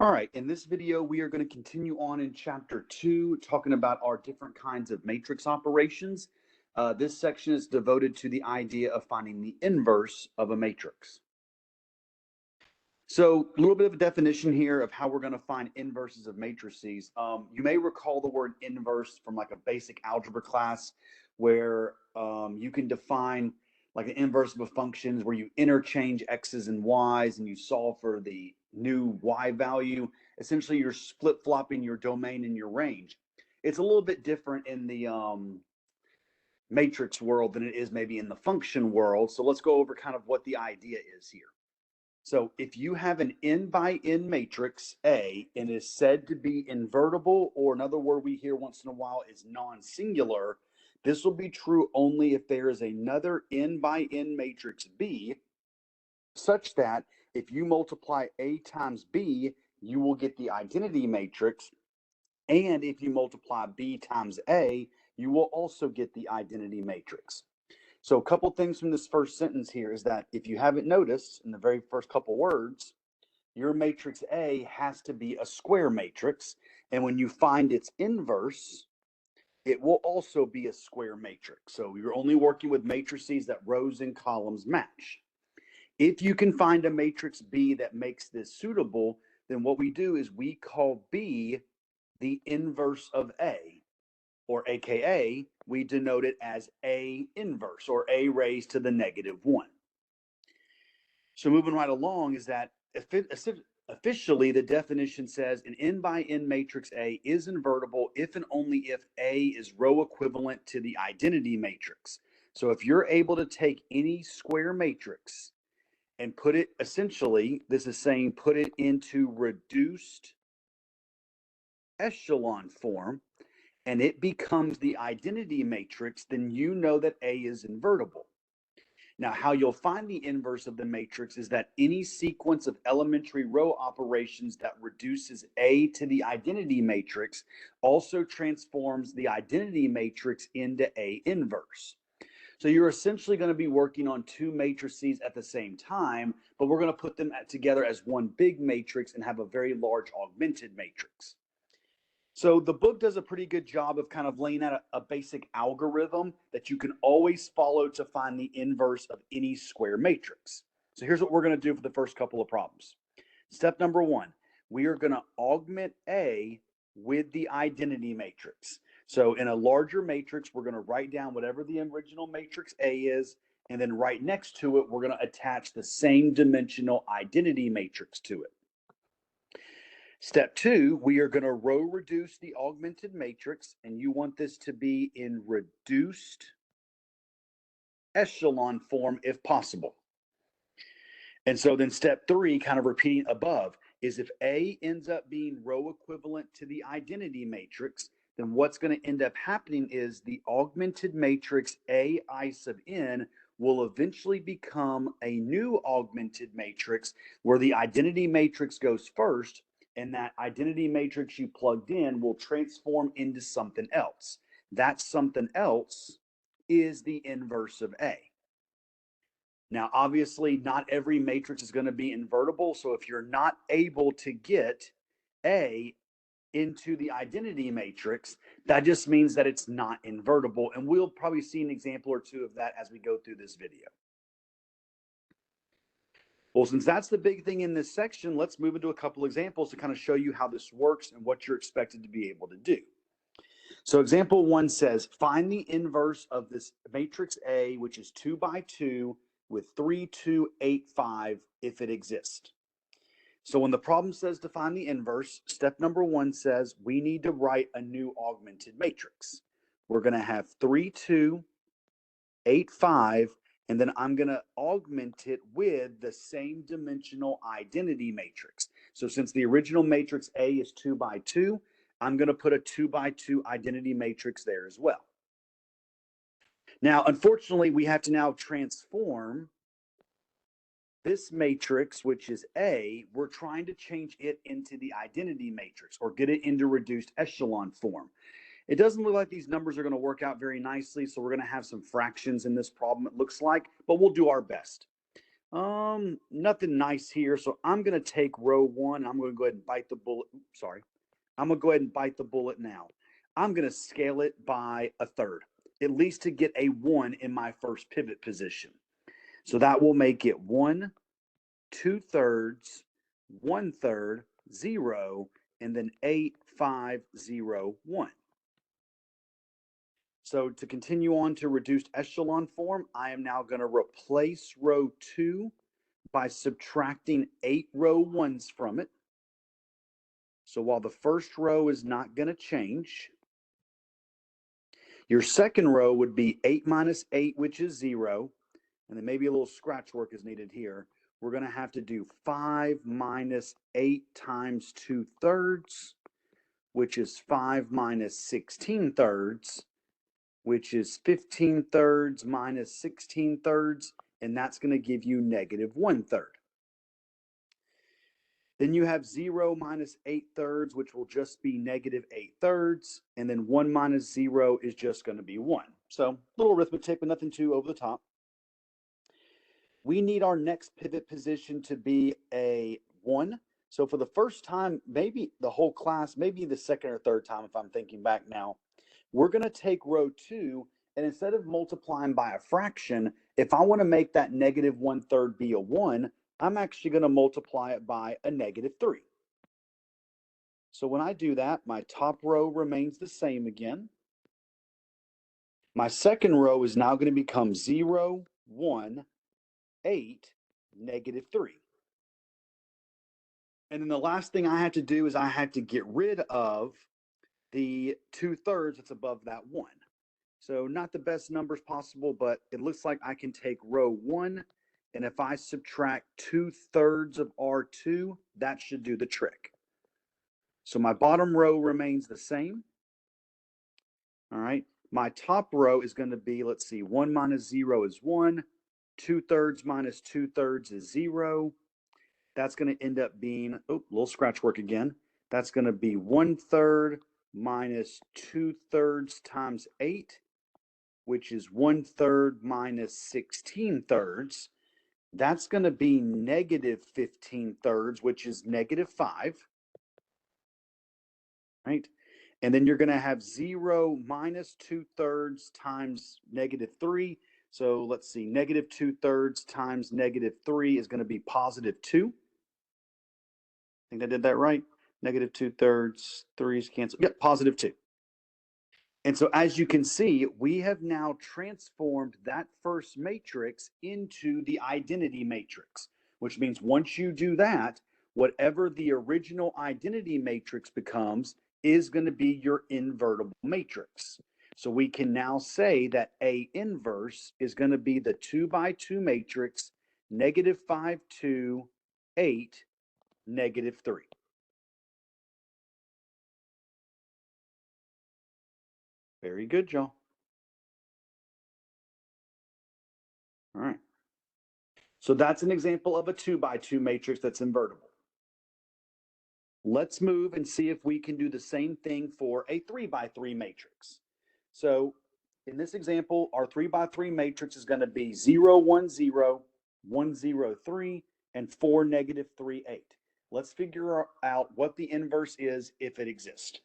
All right, in this video, we are going to continue on in chapter 2, talking about our different kinds of matrix operations. This section is devoted to the idea of finding the inverse of a matrix. So a little bit of a definition here of how we're going to find inverses of matrices. You may recall the word inverse from like a basic algebra class where you can define like an inverse of a function where you interchange x's and y's and you solve for the new y value. Essentially, you're flip-flopping your domain and your range. It's a little bit different in the matrix world than it is maybe in the function world. So let's go over kind of what the idea is here. So if you have an n by n matrix A and is said to be invertible, or another word we hear once in a while is non-singular, this will be true only if there is another n by n matrix B, such that if you multiply A times B, you will get the identity matrix. And if you multiply B times A, you will also get the identity matrix. So a couple things from this first sentence here is that if you haven't noticed in the very first couple words, your matrix A has to be a square matrix. And when you find its inverse, it will also be a square matrix. So you're only working with matrices that rows and columns match. If you can find a matrix B that makes this suitable, then what we do is we call B the inverse of A, or AKA, we denote it as A inverse, or A raised to the -1. So moving right along is that officially the definition says an n by n matrix A is invertible if and only if A is row equivalent to the identity matrix. So if you're able to take any square matrix and put it, essentially, this is saying put it into reduced echelon form, and it becomes the identity matrix, then you know that A is invertible. Now, how you'll find the inverse of the matrix is that any sequence of elementary row operations that reduces A to the identity matrix also transforms the identity matrix into A inverse. So you're essentially going to be working on two matrices at the same time, but we're going to put them together as one big matrix and have a very large augmented matrix. So the book does a pretty good job of kind of laying out a basic algorithm that you can always follow to find the inverse of any square matrix. So here's what we're going to do for the first couple of problems. Step number 1, we are going to augment A with the identity matrix. So in a larger matrix, we're going to write down whatever the original matrix A is, and then right next to it, we're going to attach the same dimensional identity matrix to it. Step 2, we are going to row reduce the augmented matrix, and you want this to be in reduced echelon form if possible. And so then step 3, kind of repeating above, is if A ends up being row equivalent to the identity matrix, then what's going to end up happening is the augmented matrix AI sub n will eventually become a new augmented matrix where the identity matrix goes first, and that identity matrix you plugged in will transform into something else. That something else is the inverse of A. Now, obviously, not every matrix is going to be invertible. So if you're not able to get A into the identity matrix, that just means that it's not invertible. And we'll probably see an example or two of that as we go through this video. Well, since that's the big thing in this section, let's move into a couple examples to kind of show you how this works and what you're expected to be able to do. So example 1 says, find the inverse of this matrix A, which is 2 by 2 with 3, 2, 8, 5, if it exists. So when the problem says to find the inverse, step number 1 says we need to write a new augmented matrix. We're going to have 3, 2, 8, 5, and then I'm going to augment it with the same dimensional identity matrix. So since the original matrix A is 2 by 2, I'm going to put a 2 by 2 identity matrix there as well. Now, unfortunately, we have to now transform this matrix, which is A. We're trying to change it into the identity matrix or get it into reduced echelon form. It doesn't look like these numbers are going to work out very nicely, so we're going to have some fractions in this problem, it looks like, but we'll do our best. Nothing nice here. So I'm going to take row 1. I'm going to go ahead and bite the bullet. Sorry. I'm going to go ahead and bite the bullet now. I'm going to scale it by a third, at least to get a 1 in my first pivot position. So that will make it 1, 2/3, 1/3, 0, and then 8, 5, 0, 1. So to continue on to reduced echelon form, I am now going to replace row 2 by subtracting 8 row 1s from it. So while the first row is not going to change, your second row would be 8 minus 8, which is 0, and then maybe a little scratch work is needed here. We're going to have to do 5 minus 8 times 2/3, which is 5 minus 16/3, which is 15/3 minus 16/3, and that's going to give you negative 1/3. Then you have 0 minus 8/3, which will just be negative 8/3, and then 1 minus 0 is just going to be 1. So little arithmetic, but nothing too over the top. We need our next pivot position to be a 1. So for the first time, maybe the whole class, maybe the second or third time if I'm thinking back now, we're going to take row 2, and instead of multiplying by a fraction, if I want to make that negative 1/3 be a 1, I'm actually going to multiply it by a negative 3. So when I do that, my top row remains the same again. My second row is now going to become 0, 1, 8, negative 3. And then the last thing I have to do is I have to get rid of the 2/3 that's above that 1. So not the best numbers possible, but it looks like I can take row 1, and if I subtract 2/3 of R2, that should do the trick. So my bottom row remains the same. All right. My top row is going to be, let's see, 1 minus 0 is 1. 2/3 minus 2/3 is 0. That's going to end up being, oh, little scratch work again. That's going to be 1/3 minus 2/3 times 8, which is 1/3 minus 16/3. That's going to be negative 15/3, which is negative 5. Right? And then you're going to have 0 minus 2/3 times negative 3. So let's see, negative 2/3 times negative 3 is going to be positive 2. I think I did that right. Negative 2/3, 3's cancel. Yep, positive 2. And so as you can see, we have now transformed that first matrix into the identity matrix, which means once you do that, whatever the original identity matrix becomes is going to be your invertible matrix. So we can now say that A inverse is going to be the 2 by 2 matrix, negative 5, 2, 8, negative 3. Very good, y'all. All right. So that's an example of a 2 by 2 matrix that's invertible. Let's move and see if we can do the same thing for a 3 by 3 matrix. So in this example, our 3 by 3 matrix is going to be 0, 1, 0, 1, 0, 3, and 4, negative 3, 8. Let's figure out what the inverse is if it exists.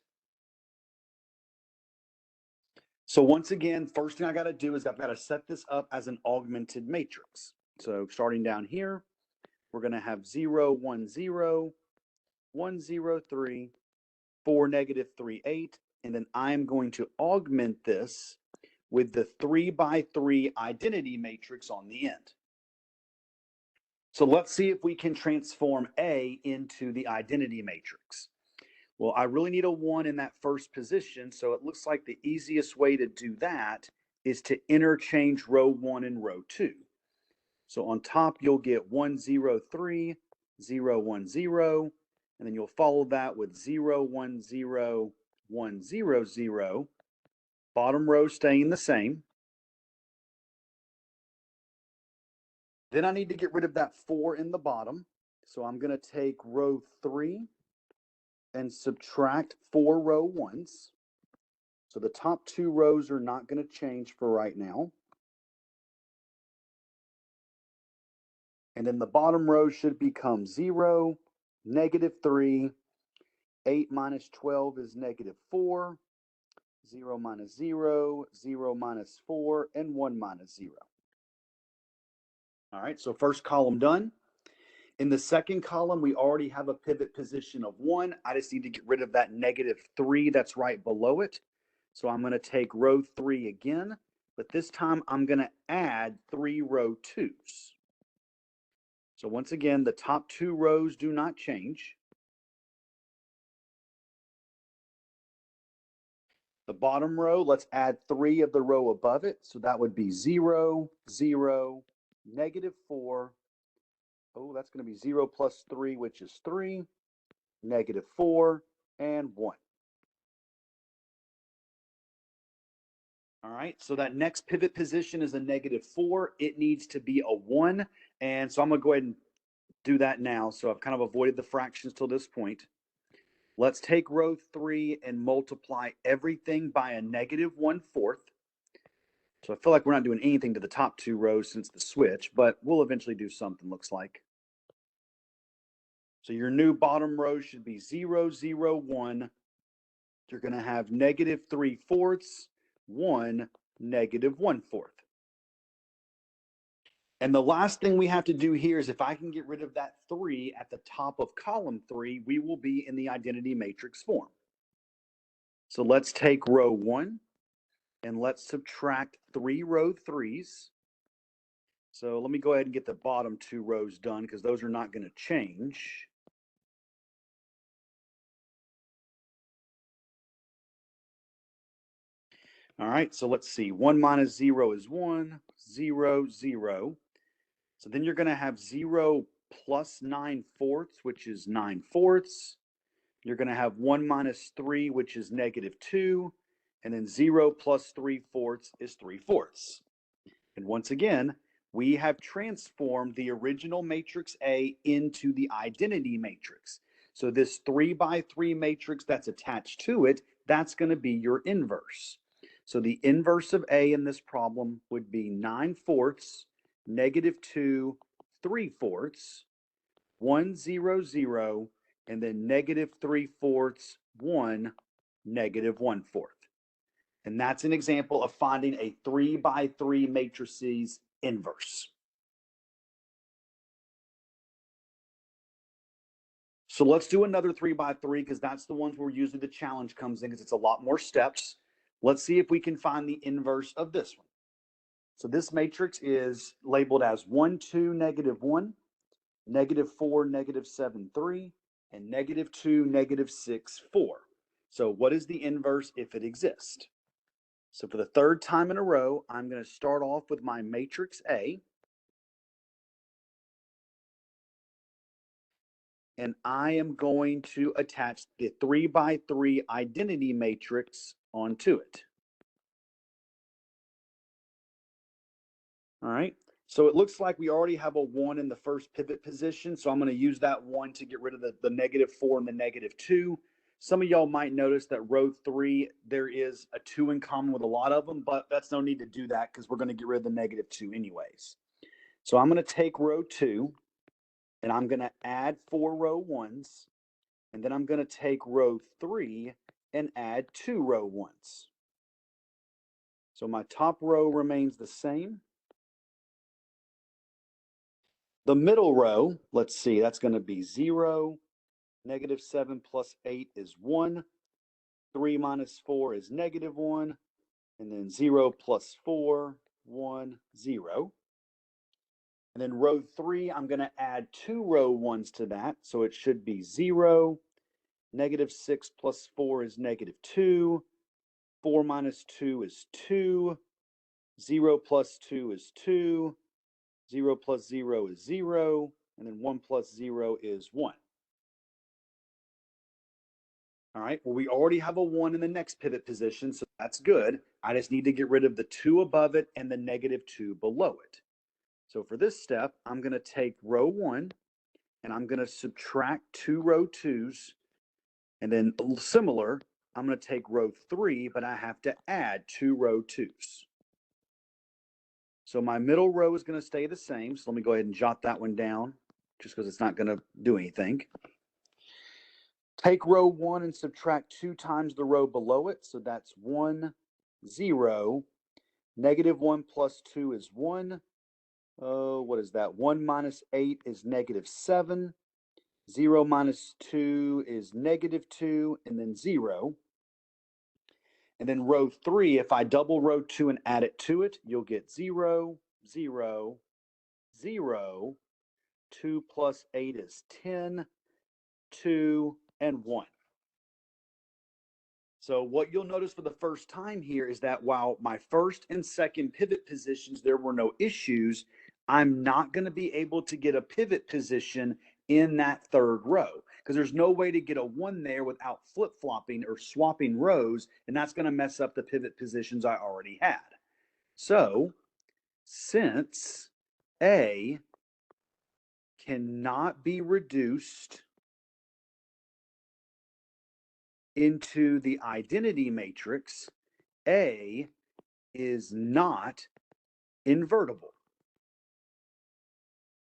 So once again, first thing I got to do is I've got to set this up as an augmented matrix. So starting down here, we're going to have 0, 1, 0, 1, 0, 3, 4, negative 3, 8, and then I'm going to augment this with the 3 by 3 identity matrix on the end. So let's see if we can transform A into the identity matrix. Well, I really need a 1 in that first position, so it looks like the easiest way to do that is to interchange row 1 and row 2. So on top, you'll get 1, 0, 3, 0, 1, 0, and then you'll follow that with 0, 1, 0, 1, 0, 0. Bottom row staying the same. Then I need to get rid of that 4 in the bottom. So I'm going to take row 3 and subtract 4 row 1s. So the top 2 rows are not going to change for right now. And then the bottom row should become 0, -3. 8 minus 12 is -4. 0 minus 0, 0 minus 4, and 1 minus 0. All right, so first column done. In the second column, we already have a pivot position of 1. I just need to get rid of that -3 that's right below it. So I'm going to take row 3 again, but this time I'm going to add 3 row 2s. So once again, the top 2 rows do not change. The bottom row, let's add 3 of the row above it. So that would be 0, 0, -4. Oh, that's going to be 0 plus 3, which is 3, -4, and 1. All right, so that next pivot position is a -4. It needs to be a 1. And so I'm going to go ahead and do that now. So I've kind of avoided the fractions till this point. Let's take row 3 and multiply everything by a -1/4. So I feel like we're not doing anything to the top 2 rows since the switch, but we'll eventually do something, looks like. So your new bottom row should be 0, 0, 1. You're going to have -3/4, 1, -1/4. And the last thing we have to do here is if I can get rid of that 3 at the top of column 3, we will be in the identity matrix form. So let's take row 1 and let's subtract 3 row 3s. So let me go ahead and get the bottom 2 rows done because those are not going to change. All right, so let's see. 1 minus 0 is 1, 0, 0. So then you're going to have 0 plus 9/4, which is 9/4. You're going to have 1 minus 3, which is -2. And then 0 plus 3/4 is 3/4. And once again, we have transformed the original matrix A into the identity matrix. So this 3 by 3 matrix that's attached to it, that's going to be your inverse. So the inverse of A in this problem would be 9/4, -2, 3/4, 1, 0, 0, and then -3/4, 1, -1/4. And that's an example of finding a 3 by 3 matrices inverse. So let's do another 3 by 3 because that's the ones where usually the challenge comes in because it's a lot more steps. Let's see if we can find the inverse of this one. So this matrix is labeled as 1, 2, -1, -4, -7, 3, and -2, -6, 4. So what is the inverse if it exists? So for the third time in a row, I'm going to start off with my matrix A. And I am going to attach the 3 by 3 identity matrix onto it. All right. So it looks like we already have a 1 in the first pivot position. So I'm going to use that 1 to get rid of the -4 and the -2. Some of y'all might notice that row 3, there is a 2 in common with a lot of them, but that's no need to do that because we're going to get rid of the -2 anyways. So I'm going to take row 2 and I'm going to add 4 row 1s. And then I'm going to take row 3 and add 2 row 1s. So my top row remains the same. The middle row, let's see, that's going to be 0. -7 plus 8 is 1. 3 minus 4 is -1. And then 0 plus 4, 1, 0. And then row 3, I'm going to add 2 row 1s to that. So it should be 0. -6 plus 4 is -2. 4 minus 2 is 2. 0 plus 2 is 2. 0 plus 0 is 0. And then 1 plus 0 is 1. All right, well, we already have a 1 in the next pivot position, so that's good. I just need to get rid of the 2 above it and the -2 below it. So for this step, I'm going to take row 1, and I'm going to subtract 2 row 2s. And then similar, I'm going to take row 3, but I have to add 2 row 2s. So my middle row is going to stay the same. So let me go ahead and jot that one down just because it's not going to do anything. Take row 1 and subtract 2 times the row below it. So that's 1, 0. Negative 1 plus 2 is 1. What is that? 1 minus 8 is negative 7. 0 minus 2 is negative 2, and then 0. And then row 3, if I double row 2 and add it to it, you'll get 0, 0, 0. 2 plus 8 is 10, 2, and 1. So what you'll notice for the first time here is that while my first and second pivot positions, there were no issues, I'm not going to be able to get a pivot position in that third row because there's no way to get a 1 there without flip-flopping or swapping rows, and that's going to mess up the pivot positions I already had. So since A cannot be reduced into the identity matrix, A is not invertible.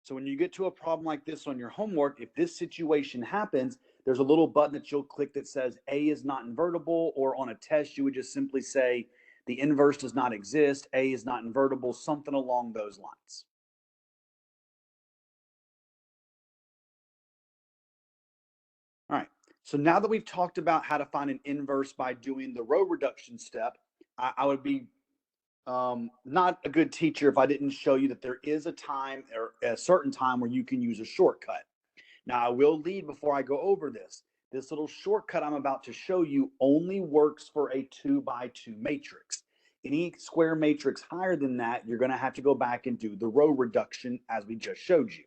So when you get to a problem like this on your homework, if this situation happens, there's a little button that you'll click that says A is not invertible, or on a test, you would just simply say the inverse does not exist, A is not invertible, something along those lines. All right, so now that we've talked about how to find an inverse by doing the row reduction step, I would be not a good teacher if I didn't show you that there is a time or a certain time where you can use a shortcut. Now I will lead before I go over this. This little shortcut I'm about to show you only works for a 2x2 matrix. Any square matrix higher than that, you're going to have to go back and do the row reduction as we just showed you.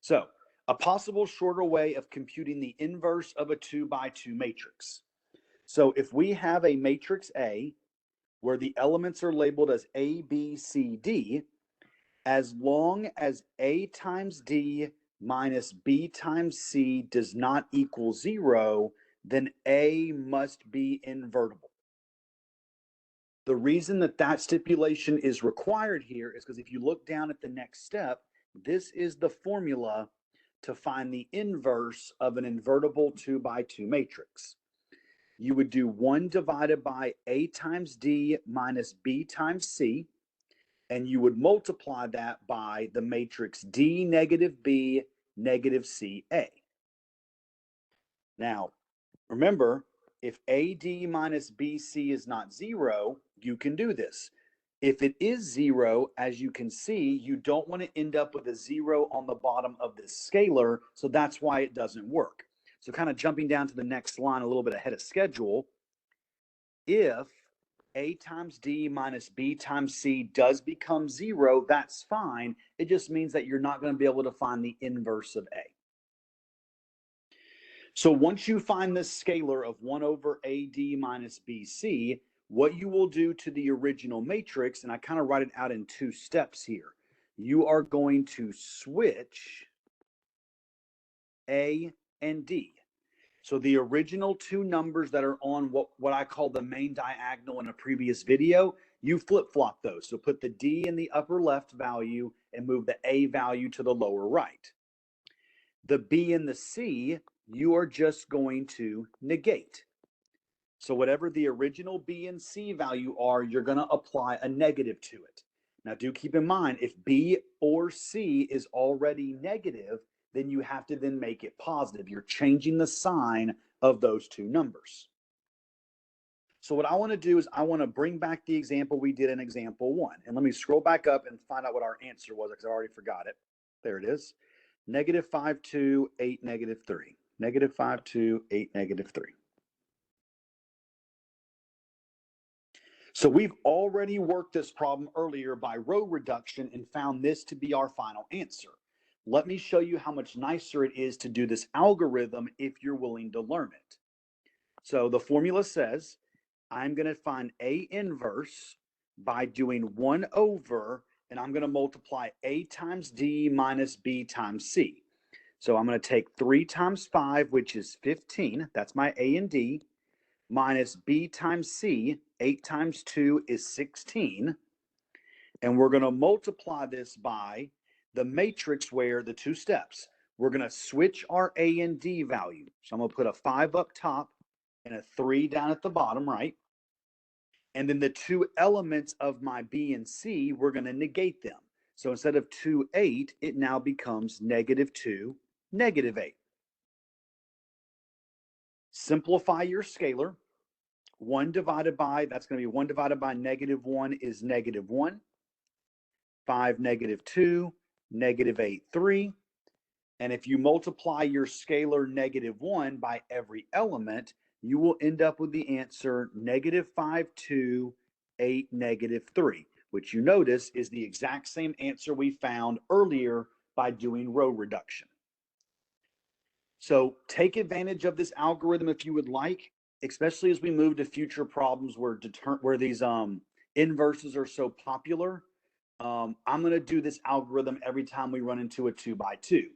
So a possible shorter way of computing the inverse of a 2x2 matrix. So if we have a matrix A where the elements are labeled as A, B, C, D, as long as A times D minus B times C does not equal 0, then A must be invertible. The reason that that stipulation is required here is because if you look down at the next step, this is the formula to find the inverse of an invertible 2x2 matrix. You would do 1 divided by A times D minus B times C, and you would multiply that by the matrix D negative B negative C A. Now, remember, if AD minus BC is not 0, you can do this. If it is 0, as you can see, you don't want to end up with a 0 on the bottom of this scalar, so that's why it doesn't work. So kind of jumping down to the next line a little bit ahead of schedule, if A times D minus B times C does become 0, that's fine. It just means that you're not going to be able to find the inverse of A. So once you find this scalar of 1 over AD minus BC, what you will do to the original matrix, and I kind of write it out in 2 steps here, you are going to switch A and D. So the original 2 numbers that are on what I call the main diagonal in a previous video, you flip-flop those. So put the D in the upper left value and move the A value to the lower right. The B and the C, you are just going to negate. So whatever the original B and C value are, you're going to apply a negative to it. Now do keep in mind, if B or C is already negative, then you have to then make it positive. You're changing the sign of those 2 numbers. So what I want to do is I want to bring back the example we did in example 1. And let me scroll back up and find out what our answer was because I already forgot it. There it is. Negative 5, 2, 8, negative 3. Negative 5, 2, 8, negative 3. So we've already worked this problem earlier by row reduction and found this to be our final answer. Let me show you how much nicer it is to do this algorithm if you're willing to learn it. So the formula says I'm going to find A inverse by doing 1 over, and I'm going to multiply A times D minus B times C. So I'm going to take 3 times 5, which is 15. That's my A and D, minus B times C. 8 times 2 is 16. And we're going to multiply this by the matrix where the two steps. We're going to switch our A and D value. So I'm going to put a 5 up top and a 3 down at the bottom, right? And then the two elements of my B and C, we're going to negate them. So instead of 2, 8, it now becomes -2, -8. Simplify your scalar. 1 divided by, that's going to be 1 divided by -1 is -1. 5, -2, -8, 3. And if you multiply your scalar -1 by every element, you will end up with the answer -5, 2, 8, -3, which you notice is the exact same answer we found earlier by doing row reduction. So take advantage of this algorithm if you would like, especially as we move to future problems where these inverses are so popular. I'm going to do this algorithm every time we run into a 2x2.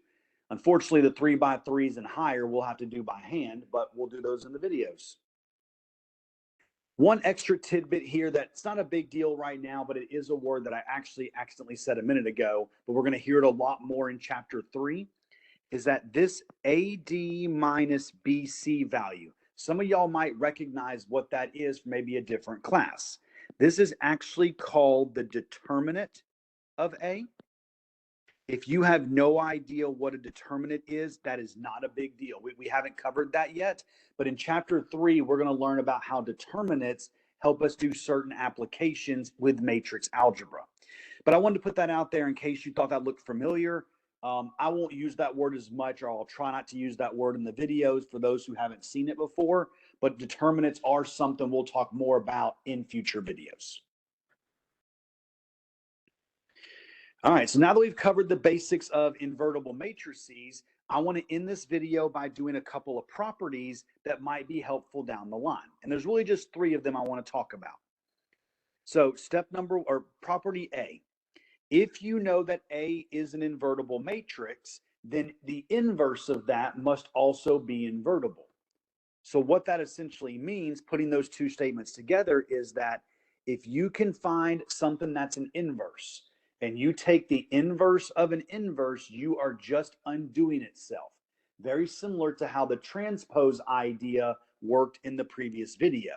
Unfortunately, the 3x3s and higher we'll have to do by hand, but we'll do those in the videos. One extra tidbit here that's not a big deal right now, but it is a word that I actually accidentally said a minute ago, but we're going to hear it a lot more in chapter 3, is that this AD minus BC value, some of y'all might recognize what that is from maybe a different class. This is actually called the determinant of A. If you have no idea what a determinant is, that is not a big deal. We haven't covered that yet, but in chapter 3, we're going to learn about how determinants help us do certain applications with matrix algebra. But I wanted to put that out there in case you thought that looked familiar. I won't use that word as much, or I'll try not to use that word in the videos for those who haven't seen it before, but determinants are something we'll talk more about in future videos. All right, so now that we've covered the basics of invertible matrices, I want to end this video by doing a couple of properties that might be helpful down the line. And there's really just 3 of them I want to talk about. So property A, if you know that A is an invertible matrix, then the inverse of that must also be invertible. So what that essentially means, putting those two statements together, is that if you can find something that's an inverse, and you take the inverse of an inverse, you are just undoing itself. Very similar to how the transpose idea worked in the previous video.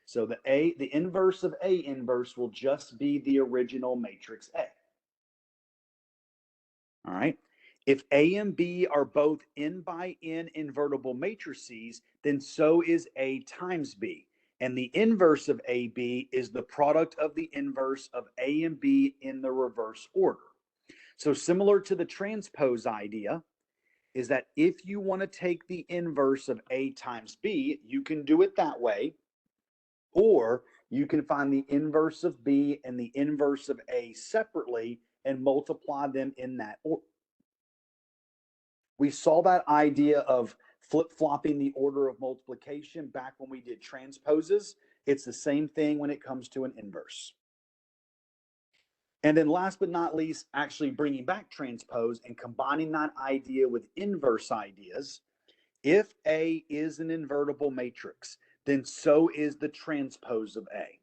So the inverse of A inverse will just be the original matrix A. All right. If A and B are both n by n invertible matrices, then so is A times B. And the inverse of AB is the product of the inverse of A and B in the reverse order. So similar to the transpose idea, is that if you want to take the inverse of A times B, you can do it that way, or you can find the inverse of B and the inverse of A separately and multiply them in that order. We saw that idea of flip-flopping the order of multiplication back when we did transposes. It's the same thing when it comes to an inverse. And then last but not least, actually bringing back transpose and combining that idea with inverse ideas. If A is an invertible matrix, then so is the transpose of A.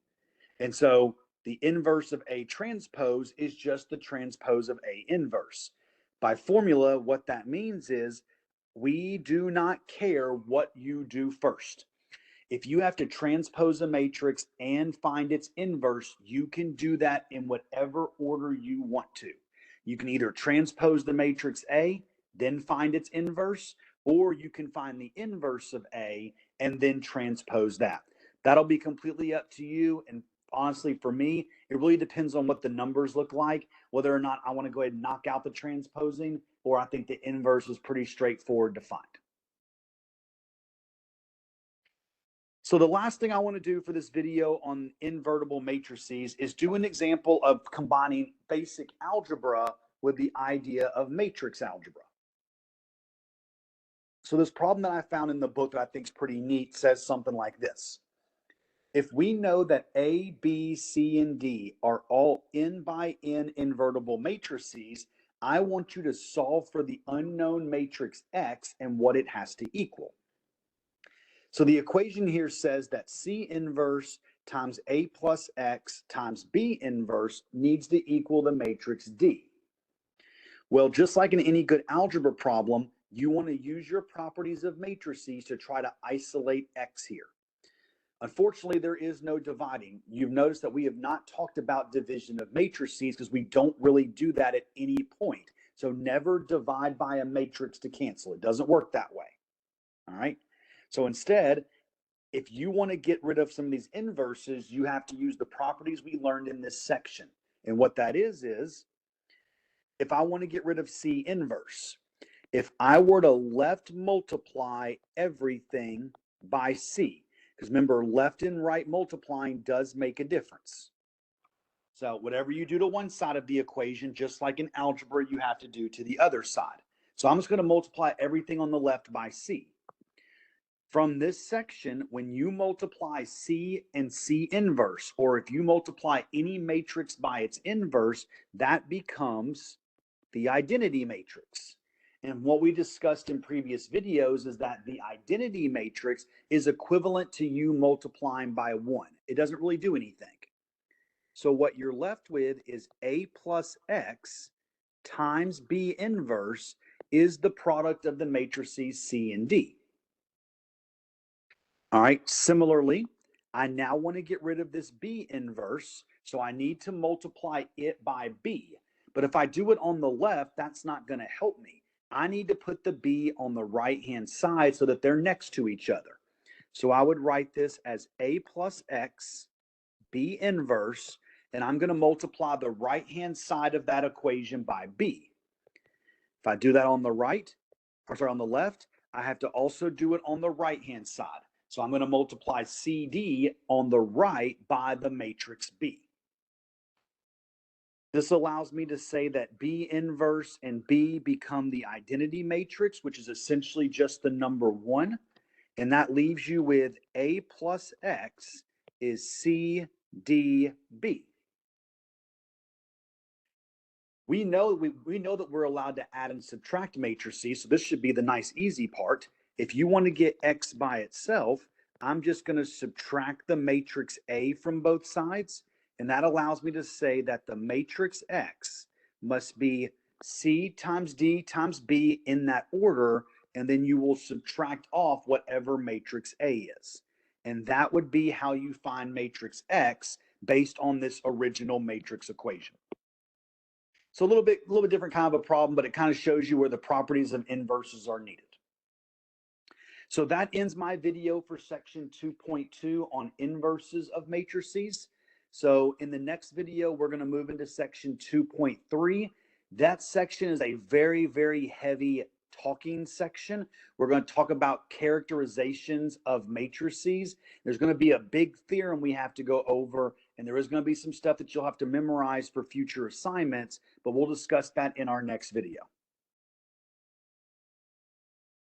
And so the inverse of A transpose is just the transpose of A inverse. By formula, what that means is we do not care what you do first. If you have to transpose a matrix and find its inverse, you can do that in whatever order you want to. You can either transpose the matrix A, then find its inverse, or you can find the inverse of A and then transpose that. That'll be completely up to you. And honestly, for me, it really depends on what the numbers look like, whether or not I want to go ahead and knock out the transposing, or I think the inverse is pretty straightforward to find. So the last thing I want to do for this video on invertible matrices is do an example of combining basic algebra with the idea of matrix algebra. So this problem that I found in the book that I think is pretty neat says something like this. If we know that A, B, C, and D are all n by n invertible matrices, I want you to solve for the unknown matrix X and what it has to equal. So the equation here says that C inverse times A plus X times B inverse needs to equal the matrix D. Well, just like in any good algebra problem, you want to use your properties of matrices to try to isolate X here. Unfortunately, there is no dividing. You've noticed that we have not talked about division of matrices because we don't really do that at any point. So never divide by a matrix to cancel. It doesn't work that way. All right. So instead, if you want to get rid of some of these inverses, you have to use the properties we learned in this section. And what that is if I want to get rid of C inverse, if I were to left multiply everything by C, because remember, left and right multiplying does make a difference. So whatever you do to one side of the equation, just like in algebra, you have to do to the other side. So I'm just going to multiply everything on the left by C. From this section, when you multiply C and C inverse, or if you multiply any matrix by its inverse, that becomes the identity matrix. And what we discussed in previous videos is that the identity matrix is equivalent to you multiplying by 1. It doesn't really do anything. So what you're left with is A plus X times B inverse is the product of the matrices C and D. All right, similarly, I now want to get rid of this B inverse, so I need to multiply it by B. But if I do it on the left, that's not going to help me. I need to put the B on the right-hand side so that they're next to each other. So I would write this as A plus X, B inverse, and I'm going to multiply the right-hand side of that equation by B. If I do that on the on the left, I have to also do it on the right-hand side. So I'm going to multiply CD on the right by the matrix B. This allows me to say that B inverse and B become the identity matrix, which is essentially just the number 1. And that leaves you with A plus X is CDB. We know that we're allowed to add and subtract matrices, so this should be the nice easy part. If you want to get X by itself, I'm just going to subtract the matrix A from both sides. And that allows me to say that the matrix X must be C times D times B in that order, and then you will subtract off whatever matrix A is. And that would be how you find matrix X based on this original matrix equation. So a little bit different kind of a problem, but it kind of shows you where the properties of inverses are needed. So that ends my video for section 2.2 on inverses of matrices. So in the next video, we're going to move into section 2.3. That section is a very, very heavy talking section. We're going to talk about characterizations of matrices. There's going to be a big theorem we have to go over, and there is going to be some stuff that you'll have to memorize for future assignments, but we'll discuss that in our next video.